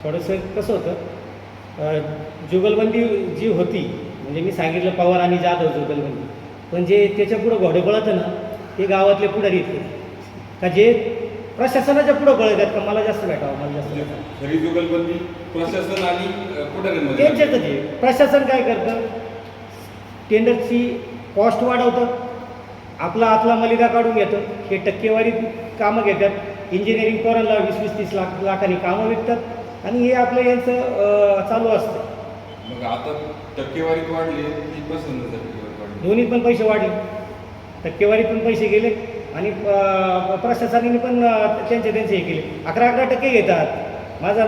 थोडंसं कसं होतं, जुगलबंदी जी होती, म्हणजे मी सांगितलं पवार आणि जाधव जुगलबंदी, पण जे त्याच्या पुढं घोडे पळतं ना, ते गावातले पुढारी आहेत का जे प्रशासनाच्या पुढं पळत आहेत का मला जास्त भेटावं, मला जास्त भेटावं. खरी जुगलबंदी प्रशासन आणि पुढाऱ्यांमध्ये त्यांच्यातच आहे. प्रशासन काय करतं, टेंडरची कॉस्ट वाढवतं, आपला आतला मलिदा काढून घेतं, हे टक्केवारी कामं घेतात, इंजिनिअरिंग पोरांना 20-30 लाखांनी कामं विकतात आणि हे आपलं यांचं चालू असतं. मग आता टक्केवारीत वाढली की पसंत टक्केवारी वाढली? दोन्हीत पण पैसे वाढले, टक्केवारी पण पैसे गेले आणि प्रशासनाने पण त्यांचे हे केले. 11% घेतात. माझा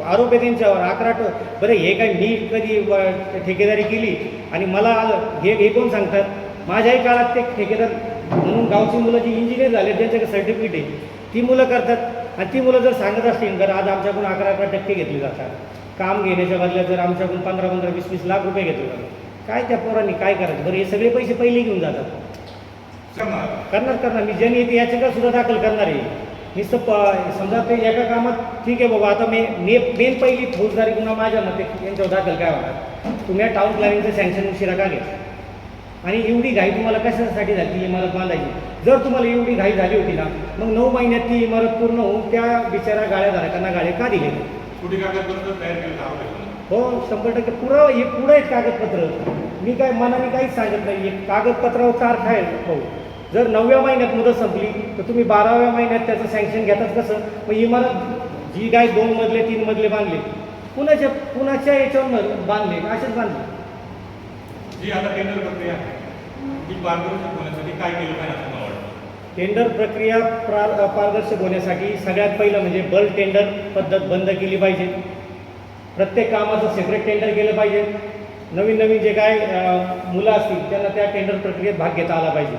आरोप आहे त्यांच्यावर. 11 बरं, हे काय मी कधी ठेकेदारी केली आणि मला हे कोण सांगतात? माझ्याही काळात ते ठेकेदार म्हणून गावची मुलं जी इंजिनियर झाले त्यांच्याकडे सर्टिफिकेट आहे, ती मुलं करतात आणि ती मुलं जर सांगत असतील तर आज आमच्याकडून 11% घेतले जातात, काम घेण्याच्या बदल्यात जर आमच्याकडून 15-15, 20-20 लाख रुपये घेतले जातात, काय त्या पोरांनी काय करायचं? बरं, हे सगळे पैसे पहिले घेऊन जातात. करणार मी ज्यांनी येते याचिका सुद्धा दाखल करणार आहे. नुसतं समजा ते एका कामात ठीक आहे बाबा, आता मेन पहिली फौजदारी गुन्हा माझ्या मते यांच्यावर दाखल काय होणार, तुम्ही टाउन प्लॅनिंगचं सँक्शन उशिरा का घेतलं आणि एवढी घाई तुम्हाला कशासाठी झाली ती इमारत बांधायची? जर तुम्हाला एवढी घाई झाली होती ना, मग 9 महिन्यात ती इमारत पूर्ण होऊन त्या बिचारा गाळ्याधारकांना गाळे का दिले? कुठे कागदपत्र तयार केलं? हो, 100% पुरं हे पुढं आहेत कागदपत्र. मी काय मनाने काहीच सांगत नाही. कागदपत्रावर तारखा आहे. हो, जर 9व्या महिन्यात मुदत संपली तर तुम्ही 12व्या महिन्यात त्याचं सँक्शन घेतात कसं? मग इमारत जी काय 2 मजले 3 मजले बांधले, कुणाच्या याच्यावर बांधले? असेच बांधले. जी आता टेंडर प्रक्रिया आहे ती पारदर्शक होण्यासाठी काय केलं पाहिजे असं मला वाटतं? टेंडर प्रक्रिया पारदर्शक होण्यासाठी सगळ्यात पहिलं म्हणजे बल्क टेंडर पद्धत बंद केली पाहिजे. प्रत्येक कामाचं सेपरेट टेंडर केलं पाहिजे. नवीन जे काय मुलं असतील त्यांना त्या टेंडर प्रक्रियेत भाग घेता आला पाहिजे.